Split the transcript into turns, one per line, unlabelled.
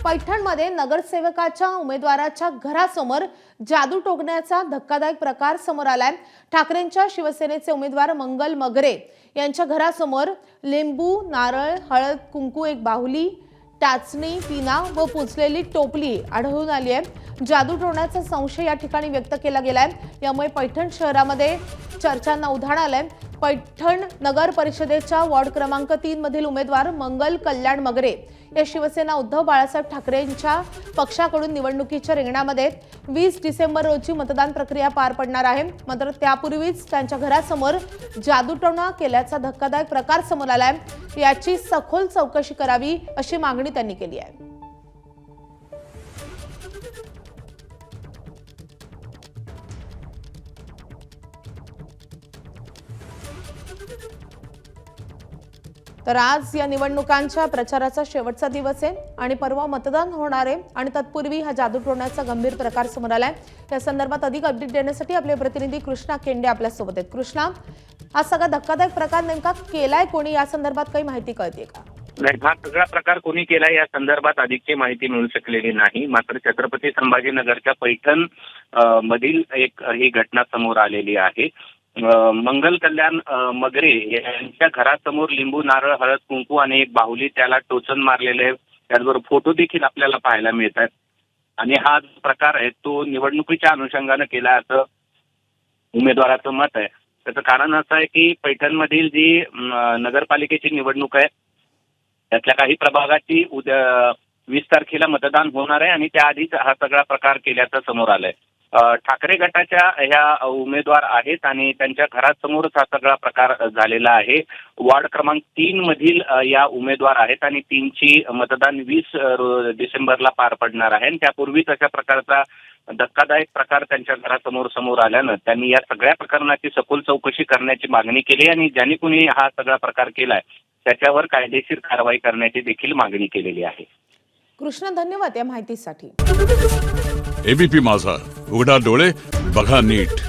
पैठणमध्ये नगरसेवकाच्या उमेदवाराच्या घरासमोर जादू टोकण्याचा धक्कादायक प्रकार समोर आलाय। ठाकरेंच्या शिवसेनेचे उमेदवार मंगल मगरे यांच्या घरासमोर लिंबू, नारळ, हळद, कुंकू, एक बाहुली, टाचणी, पिना व पुसलेली टोपली आढळून आली आहे। जादू टोकण्याचा संशय या ठिकाणी व्यक्त केला गेलाय। यामुळे पैठण शहरामध्ये चर्चांना उधाण आलंय। पैठण नगर परिषदेच्या वॉर्ड क्रमांक 3 मधील उमेदवार मंगल कल्याण मगरे या शिवसेना उद्धव बाळासाहेब ठाकरेंच्या पक्षाकडून निवडणुकीच्या रिंगणामध्ये 20 डिसेंबर रोजी मतदान प्रक्रिया पार पडणार आहे। मात्र त्यापूर्वीच त्यांच्या घरासमोर जादूटोणा केल्याचा धक्कादायक प्रकार समोर आलाय। याची सखोल चौकशी करावी अशी मागणी त्यांनी केली आहे। तर आज या निवडणुकांच्या प्रचाराचा शेवटचा दिवस आहे आणि परवा मतदान होणार आहे आणि तत्पूर्वी हा जादू टोकण्याचा गंभीर प्रकार समोर आलाय। या संदर्भात अधिक अपडेट देण्यासाठी आपले प्रतिनिधी कृष्णा केंडे आपल्या सोबत आहेत। कृष्णा, हा सगळा धक्कादायक प्रकार नेमका केलाय कोणी, या संदर्भात काही माहिती कळते का?
नाही, हा सगळा प्रकार कोणी केला या संदर्भात अधिकची माहिती मिळू शकलेली नाही। मात्र छत्रपती संभाजीनगरच्या पैठण मधील एक ही घटना समोर आलेली आहे। मंगल कल्याण मगरे यांच्या घरासमोर लिंबू, नारळ, हळद, कुंकू आणि एक बाहुली त्याला टोचन मारलेले आहे। त्याचबरोबर फोटो देखील आपल्याला पाहायला मिळतात आणि हा प्रकार आहे तो निवडणुकीच्या अनुषंगाने केला असं उमेदवाराचं मत आहे। त्याचं कारण असं आहे की पैठणमधील जी नगरपालिकेची निवडणूक आहे त्यातल्या काही प्रभागाची उद्या 20 तारखेला मतदान होणार आहे आणि त्याआधीच हा सगळा प्रकार केल्याचं समोर आलंय। ठाकरे गटाच्या ह्या उमेदवार आहेत आणि त्यांच्या घरासमोरच हा सगळा प्रकार झालेला आहे। वॉर्ड क्रमांक 3 मधील या उमेदवार आहेत आणि 3ची मतदान 20 डिसेंबरला पार पडणार आहे। त्यापूर्वीच अशा प्रकारचा धक्कादायक प्रकार त्यांच्या समोर आल्यानं त्यांनी या सगळ्या प्रकरणाची सखोल चौकशी करण्याची मागणी केली आणि ज्यांनी कुणी हा सगळा प्रकार केलाय त्याच्यावर कायदेशीर कारवाई करण्याची देखील मागणी केलेली आहे।
कृष्णा, धन्यवाद या माहितीसाठी।
एबीपी माझा, उघडा डोळे बघा नीट।